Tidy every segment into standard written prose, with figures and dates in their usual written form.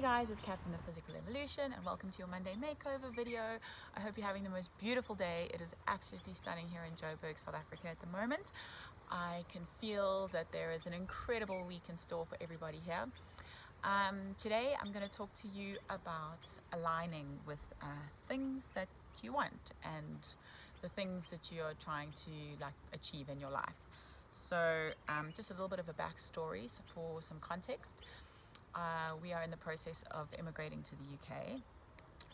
guys, it's Kat from the Physical Evolution and welcome to your Monday makeover video. I hope you're having the most beautiful day. It is absolutely stunning here in Joburg, South Africa at the moment. I can feel that there is an incredible week in store for everybody here. Today I'm going to talk to you about aligning with things that you want and the things that you're trying to achieve in your life. So just a little bit of a backstory for some context. We are in the process of immigrating to the UK.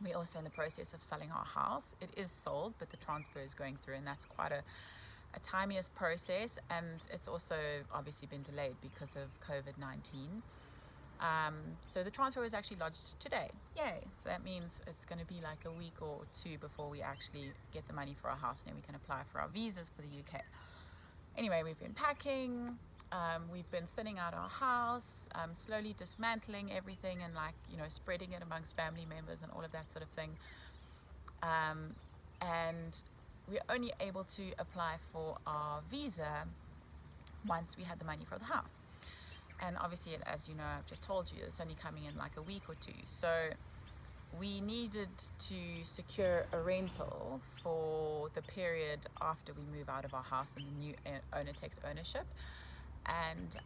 We're also in the process of selling our house. It is sold, but the transfer is going through, and that's quite a tedious process, and it's also obviously been delayed because of COVID-19. So the transfer was actually lodged today. Yay! So that means it's going to be like a week or two before we actually get the money for our house, and then we can apply for our visas for the UK. Anyway, we've been packing. We've been thinning out our house, slowly dismantling everything and spreading it amongst family members and all of that sort of thing. And we're only able to apply for our visa once we had the money for the house. And obviously, as you know, I've just told you, it's only coming in like a week or two. So we needed to secure a rental for the period after we move out of our house and the new owner takes ownership. And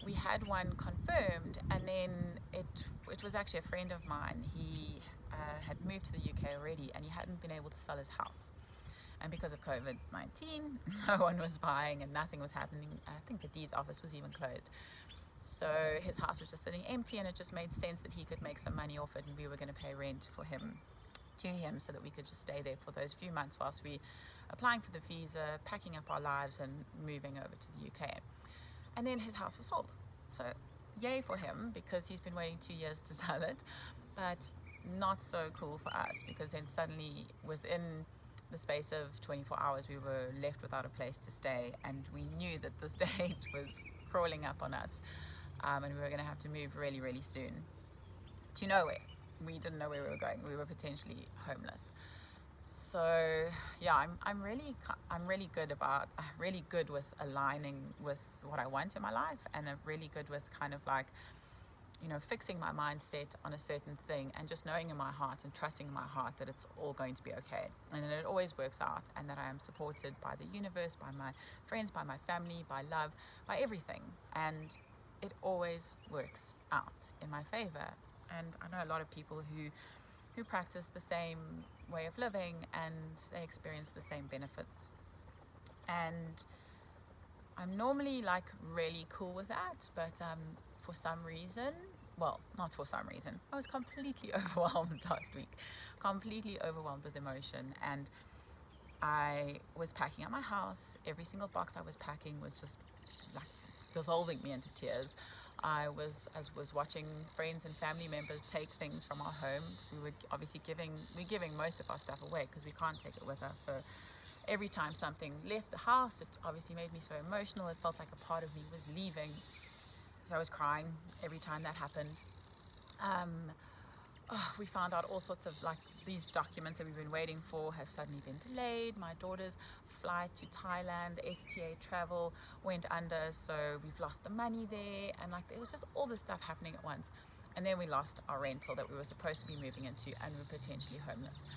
we had one confirmed, and then it was actually a friend of mine. He had moved to the UK already, and he hadn't been able to sell his house. And because of COVID-19, no one was buying and nothing was happening. I think the deeds office was even closed. So his house was just sitting empty, and it just made sense that he could make some money off it, and we were going to pay rent for him to him so that we could just stay there for those few months whilst we applying for the visa, packing up our lives and moving over to the UK. And then his house was sold. So yay for him, because he's been waiting 2 years to sell it, but not so cool for us, because then suddenly within the space of 24 hours we were left without a place to stay, and we knew that this date was crawling up on us, and we were going to have to move really, really soon to nowhere. We didn't know where we were going. We were potentially homeless. So yeah, I'm really good with aligning with what I want in my life, and I'm really good with fixing my mindset on a certain thing and just knowing in my heart and trusting in my heart that it's all going to be okay, and that it always works out, and that I am supported by the universe, by my friends, by my family, by love, by everything, and it always works out in my favor. And I know a lot of people who practice the same way of living, and they experience the same benefits. And I'm normally really cool with that, but for some reason, well, not for some reason, I was completely overwhelmed last week, completely overwhelmed with emotion, and I was packing up my house. Every single box I was packing was just dissolving me into tears. I was watching friends and family members take things from our home. We were obviously giving most of our stuff away because we can't take it with us. So every time something left the house, it obviously made me so emotional. It felt like a part of me was leaving. So I was crying every time that happened. We found out all sorts of these documents that we've been waiting for have suddenly been delayed. My daughter's flight to Thailand, STA travel, went under, so we've lost the money there, and there was just all this stuff happening at once. And then we lost our rental that we were supposed to be moving into, and we're potentially homeless.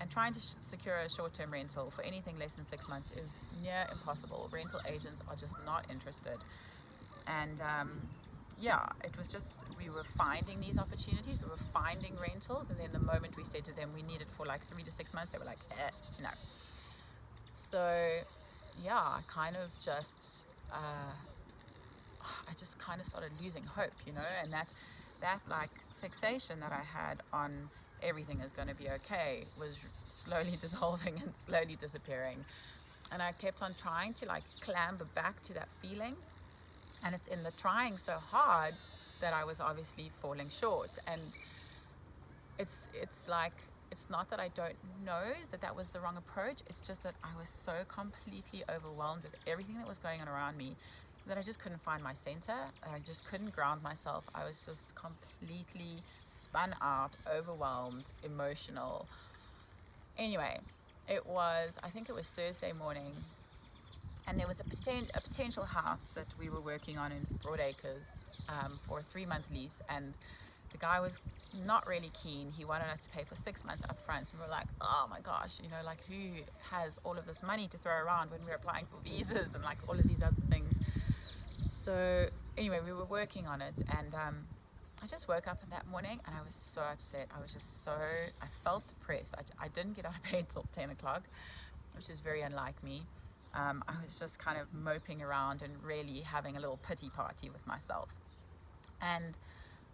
And trying to secure a short-term rental for anything less than 6 months is near impossible. Rental agents are just not interested. And it was just, we were finding these opportunities, we were finding rentals, and then the moment we said to them we need it for 3 to 6 months, they were like, no. So yeah, I just kind of started losing hope, and that fixation that I had on everything is going to be okay was slowly dissolving and slowly disappearing. And I kept on trying to clamber back to that feeling, and it's in the trying so hard that I was obviously falling short. And it's not that I don't know that was the wrong approach. It's just that I was so completely overwhelmed with everything that was going on around me that I just couldn't find my center. I just couldn't ground myself. I was just completely spun out, overwhelmed, emotional. Anyway, I think it was Thursday morning, and there was a potential house that we were working on in Broadacres for a 3-month lease, and The guy was not really keen. He wanted us to pay for 6 months up front. And we were like, oh my gosh, like who has all of this money to throw around when we're applying for visas and like all of these other things. So anyway, we were working on it, and I just woke up that morning and I was so upset. I felt depressed. I didn't get out of bed till 10 o'clock, which is very unlike me. I was just kind of moping around and really having a little pity party with myself. And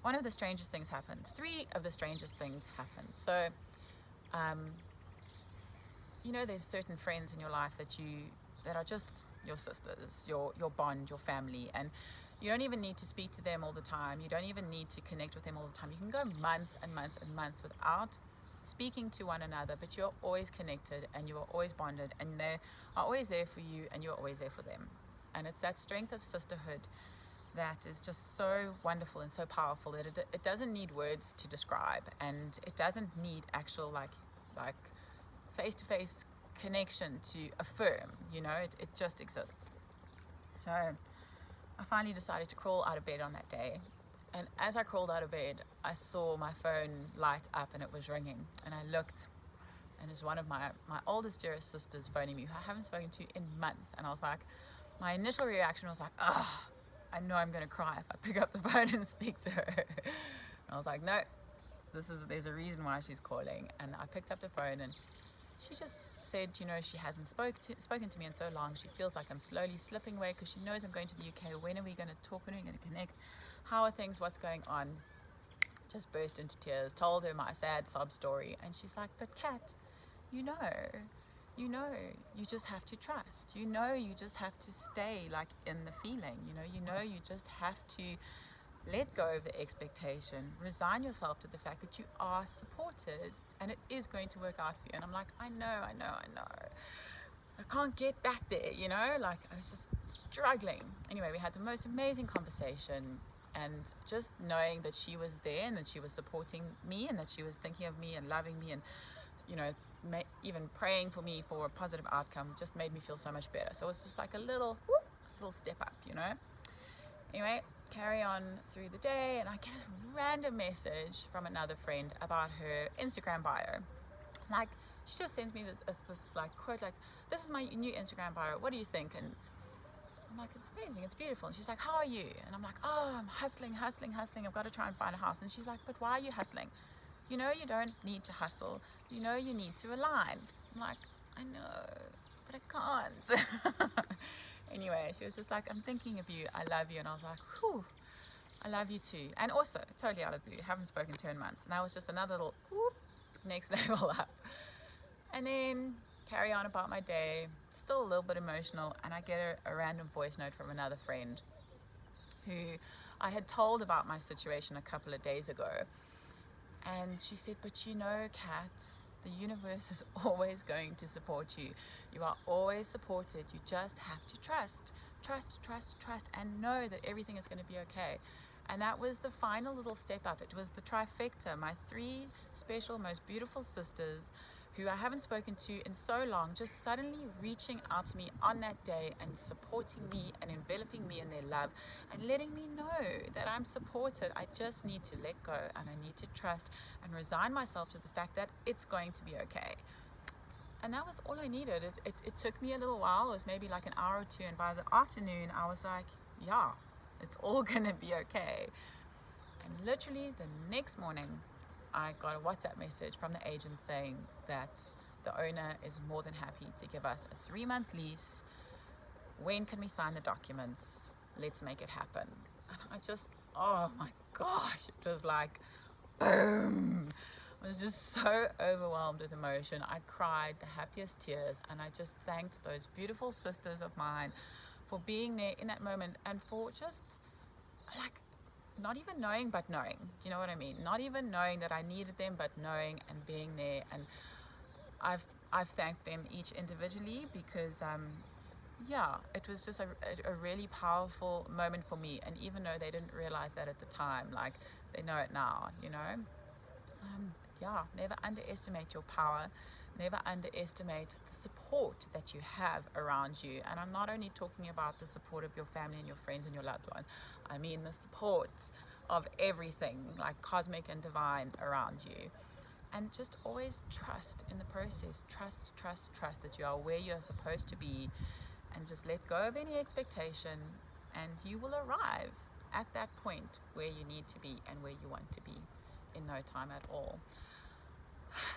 one of the strangest things happened. 3 of the strangest things happened. So, there's certain friends in your life that are just your sisters, your bond, your family, and you don't even need to speak to them all the time. You don't even need to connect with them all the time. You can go months and months and months without speaking to one another, but you're always connected and you are always bonded, and they are always there for you and you're always there for them. And it's that strength of sisterhood that is just so wonderful and so powerful that it doesn't need words to describe, and it doesn't need actual like face-to-face connection to affirm. It just exists. So I finally decided to crawl out of bed on that day, and as I crawled out of bed, I saw my phone light up and it was ringing, and I looked, and it's one of my oldest, dearest sisters phoning me, who I haven't spoken to in months. And I was like, my initial reaction was like, I know I'm going to cry if I pick up the phone and speak to her. And I was like, no, there's a reason why she's calling. And I picked up the phone, and she just said, she hasn't spoken to me in so long. She feels like I'm slowly slipping away because she knows I'm going to the UK. When are we going to talk? When are we going to connect? How are things? What's going on? Just burst into tears, told her my sad sob story. And she's like, but Kat, you just have to trust. You just have to stay like in the feeling. You just have to let go of the expectation, resign yourself to the fact that you are supported and it is going to work out for you. And I'm like, I know. I can't get back there, like I was just struggling. Anyway, we had the most amazing conversation, and just knowing that she was there and that she was supporting me and that she was thinking of me and loving me and, even praying for me for a positive outcome just made me feel so much better. So it's just like a little step up, Anyway, carry on through the day, and I get a random message from another friend about her Instagram bio. Like, she just sends me this like quote, like, this is my new Instagram bio, what do you think? And I'm like, it's amazing, it's beautiful. And she's like, how are you? And I'm like, I'm hustling, I've got to try and find a house. And she's like, but why are you hustling? You don't need to hustle. You need to align. I'm like, I know, but I can't. Anyway, she was just like, I'm thinking of you, I love you. And I was like, whew, I love you too. And also, totally out of the blue, haven't spoken to her in months. And that was just another little next level up. And then carry on about my day, still a little bit emotional, and I get a random voice note from another friend who I had told about my situation a couple of days ago. And she said, but Kat, the universe is always going to support you. You are always supported. You just have to trust, and know that everything is going to be okay. And that was the final little step up. It was the trifecta, my 3 special, most beautiful sisters who I haven't spoken to in so long, just suddenly reaching out to me on that day and supporting me and enveloping me in their love and letting me know that I'm supported. I just need to let go, and I need to trust and resign myself to the fact that it's going to be okay. And that was all I needed. It took me a little while. It was maybe like an hour or 2, and by the afternoon I was like, yeah, it's all gonna be okay. And literally the next morning I got a WhatsApp message from the agent saying that the owner is more than happy to give us a 3-month lease. When can we sign the documents? Let's make it happen. And I just, oh my gosh, it was like, boom. I was just so overwhelmed with emotion. I cried the happiest tears, and I just thanked those beautiful sisters of mine for being there in that moment, and for just like not even knowing but knowing. Do you know what I mean? Not even knowing that I needed them, but knowing and being there. And I've thanked them each individually because it was just a really powerful moment for me. And even though they didn't realize that at the time, like they know it now, never underestimate your power. Never underestimate the support that you have around you. And I'm not only talking about the support of your family and your friends and your loved ones. I mean the support of everything, like cosmic and divine around you. And just always trust in the process. Trust that you are where you're supposed to be, and just let go of any expectation, and you will arrive at that point where you need to be and where you want to be in no time at all.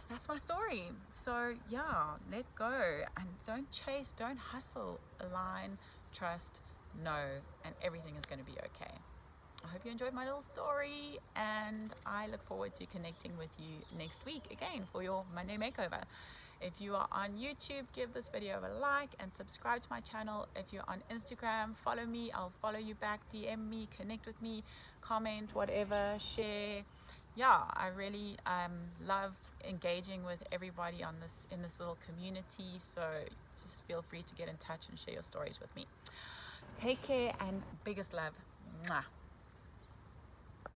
That's my story. So yeah, let go and don't chase, don't hustle, align, trust, know, and everything is going to be okay. I hope you enjoyed my little story, and I look forward to connecting with you next week again for your Monday makeover. If you are on YouTube, give this video a like and subscribe to my channel. If you're on Instagram, follow me. I'll follow you back. DM me, connect with me, comment, whatever, share. Yeah, I really love engaging with everybody in this little community. So just feel free to get in touch and share your stories with me. Take care, and biggest love. Mwah.